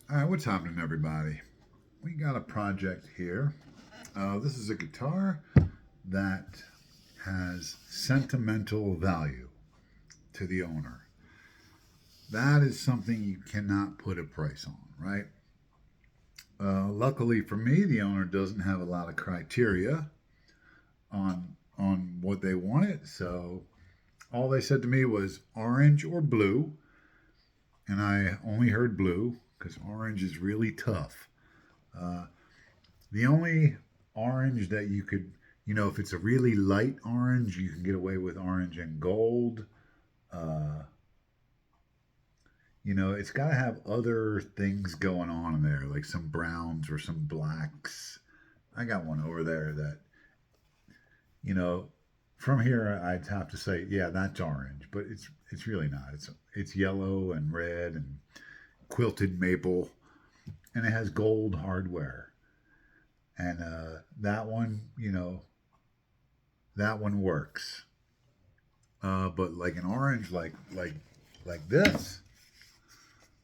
All right, what's happening, everybody? We got a project here. This is a guitar that has sentimental value to the owner. That is something you cannot put a price on, right? Luckily for me, the owner doesn't have a lot of criteria on what they wanted, so all they said to me was orange or blue, and I only heard blue because orange is really tough. Uh, The only orange that you could, if it's a really light orange, you can get away with orange and gold. Uh, it's got to have other things going on in there, like some browns or some blacks. I got one over there that, you know, from here I'd have to say, yeah, that's orange, but it's really not. It's yellow and red and quilted maple, and it has gold hardware. And that one, that one works. But like an orange, like this,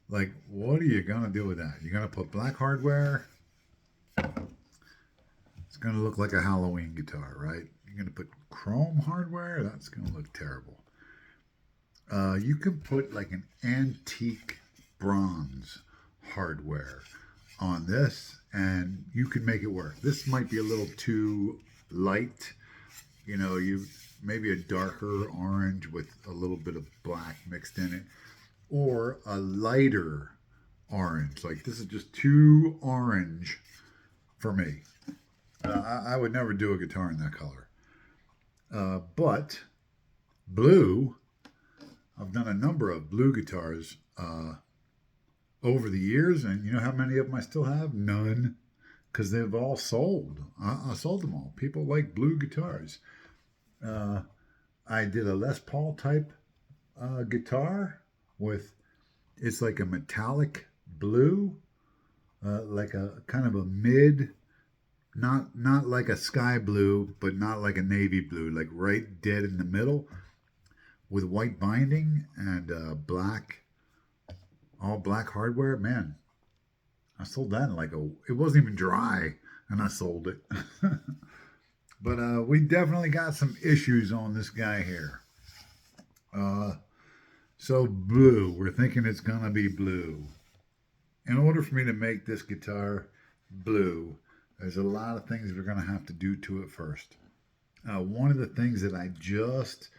like what are you gonna do with that? You're gonna put black hardware. It's gonna look like a Halloween guitar, right? You're gonna put chrome hardware. That's gonna look terrible. You can put like an antique bronze hardware on this, and you can make it work. This might be a little too light. You maybe a darker orange with a little bit of black mixed in it, or a lighter orange. Like this is just too orange for me. I would never do a guitar in that color. But blue, I've done a number of blue guitars over the years, and you know how many of them I still have? None, because they've all sold. I sold them all. People like blue guitars. Uh, I did a Les Paul type guitar with it's like a metallic blue, like a kind of a mid, not like a sky blue, but not like a navy blue, like right dead in the middle with white binding and black, all black hardware. Man, I sold that in like it wasn't even dry, and I sold it. But we definitely got some issues on this guy here. Uh, so blue, we're thinking it's gonna be blue. In order for me to make this guitar blue, there's a lot of things we're gonna have to do to it first. One of the things that I just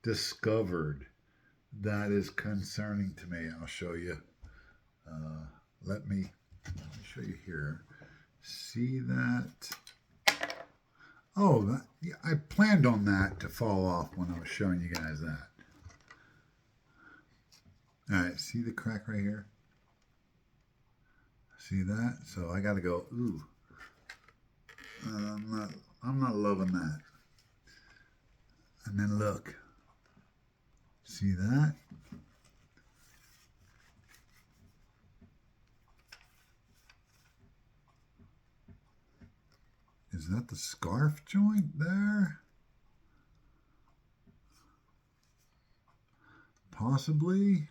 discovered that is concerning to me, I'll show you. Uh, let me show you here. See that? Oh, yeah, I planned on that to fall off when I was showing you guys that. All right, see the crack right here? See that? So I got to go. Ooh, I'm not. I'm not loving that. And then look. See that? Is that the scarf joint there? Possibly.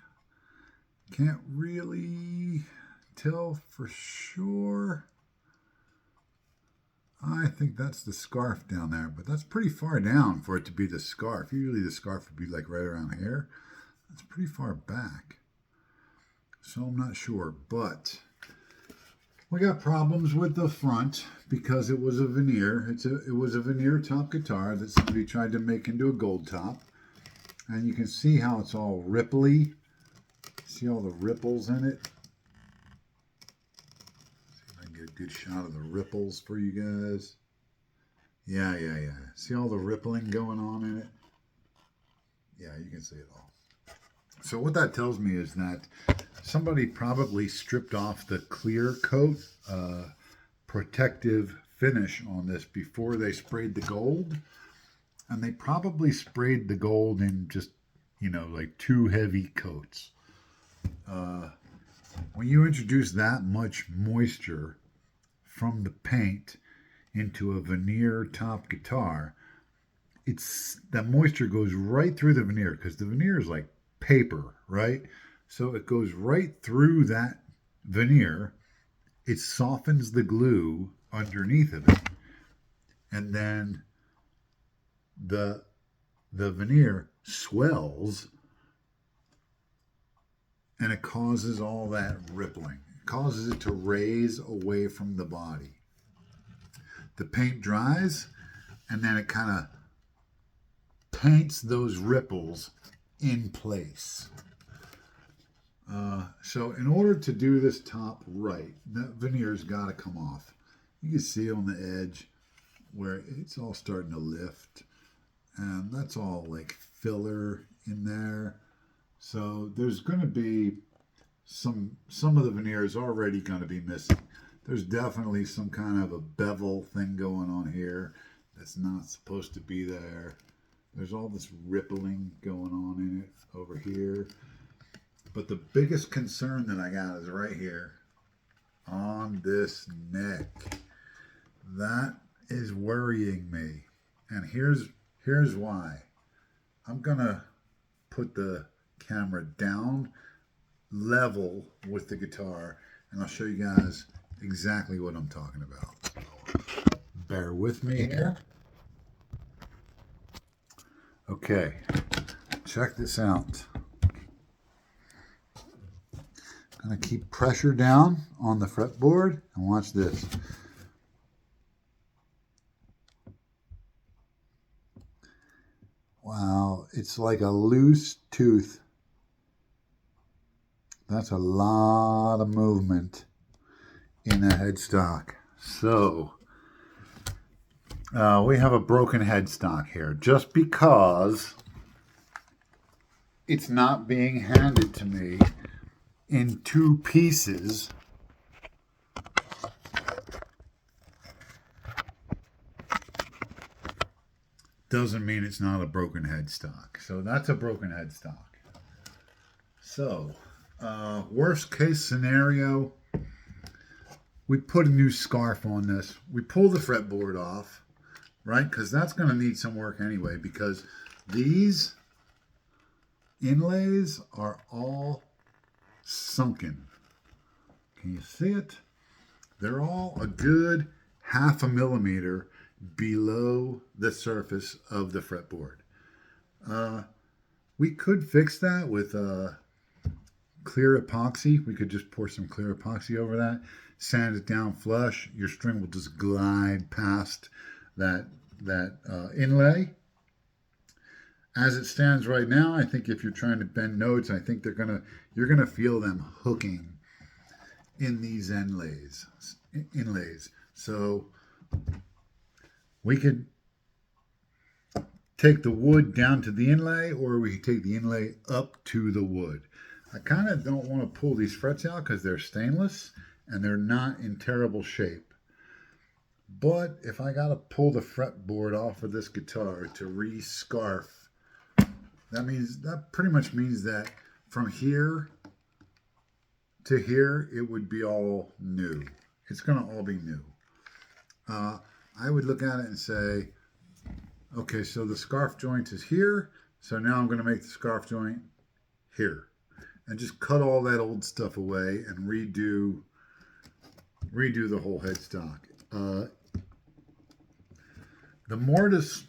Can't really tell for sure. I think that's the scarf down there, but that's pretty far down for it to be the scarf. Usually the scarf would be like right around here. That's pretty far back. So I'm not sure, but we got problems with the front because it was a veneer. It was a veneer top guitar that somebody tried to make into a gold top. And you can see how it's all ripply. See all the ripples in it? See if I can get a good shot of the ripples for you guys. Yeah. See all the rippling going on in it? Yeah, you can see it all. So what that tells me is that somebody probably stripped off the clear coat protective finish on this before they sprayed the gold. And they probably sprayed the gold in just, like two heavy coats. Uh, when you introduce that much moisture from the paint into a veneer top guitar, it's that moisture goes right through the veneer because the veneer is like paper, right? So it goes right through that veneer, it softens the glue underneath of it, and then the veneer swells, and it causes all that rippling. It causes it to raise away from the body. The paint dries, and then it kind of paints those ripples in place. So in order to do this top right, that veneer's got to come off. You can see on the edge where it's all starting to lift, and that's all like filler in there. So there's going to be some of the veneer is already going to be missing. There's definitely some kind of a bevel thing going on here that's not supposed to be there. There's all this rippling going on in it over here. But the biggest concern that I got is right here on this neck. That is worrying me. And here's why. I'm going to put the camera down level with the guitar, and I'll show you guys exactly what I'm talking about. Bear with me here. Okay, check this out. I'm going to keep pressure down on the fretboard, and watch this. Wow, it's like a loose tooth. That's a lot of movement in a headstock. So, we have a broken headstock here. Just because it's not being handed to me in two pieces doesn't mean it's not a broken headstock. So that's a broken headstock. So, worst case scenario, we put a new scarf on this. We pull the fretboard off, right? Because that's going to need some work anyway, because these inlays are all sunken. Can you see it? They're all a good 0.5 millimeter below the surface of the fretboard. We could fix that with clear epoxy. We could just pour some clear epoxy over that, sand it down flush. Your string will just glide past that inlay. As it stands right now, I think if you're trying to bend notes, I think you're gonna feel them hooking in these inlays. So we could take the wood down to the inlay, or we could take the inlay up to the wood. I kind of don't want to pull these frets out because they're stainless and they're not in terrible shape. But if I got to pull the fretboard off of this guitar to re-scarf, that pretty much means that from here to here, it would be all new. It's going to all be new. I would look at it and say, okay, so the scarf joint is here. So now I'm going to make the scarf joint here. And just cut all that old stuff away and redo the whole headstock. The mortise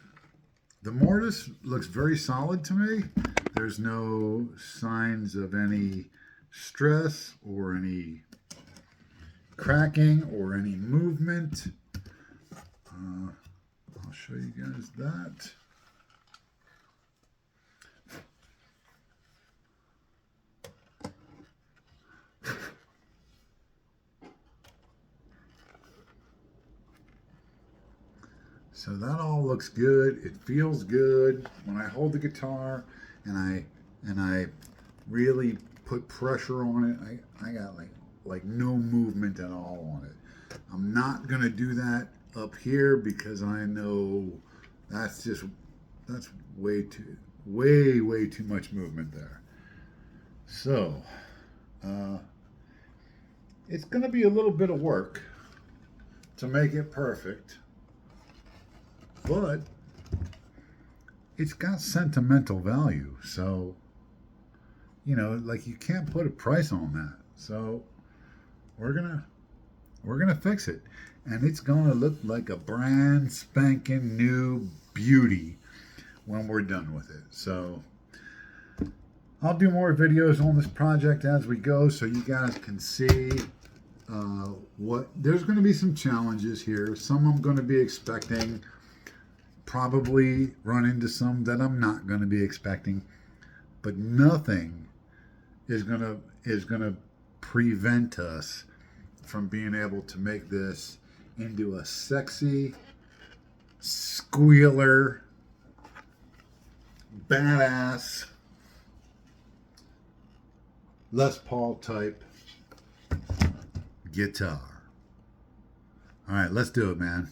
looks very solid to me. There's no signs of any stress or any cracking or any movement. I'll show you guys that. So that all looks good. It feels good when I hold the guitar and I really put pressure on it. I got like no movement at all on it. I'm not gonna do that up here because I know that's way too much movement there. So it's gonna be a little bit of work to make it perfect. But it's got sentimental value, so like you can't put a price on that. So we're gonna fix it, and it's gonna look like a brand spanking new beauty when we're done with it. So I'll do more videos on this project as we go, so you guys can see what there's going to be some challenges here. Some I'm going to be expecting, probably run into some that I'm not going to be expecting, but nothing is going to prevent us from being able to make this into a sexy, squealer, badass Les Paul type guitar. All right, let's do it, man.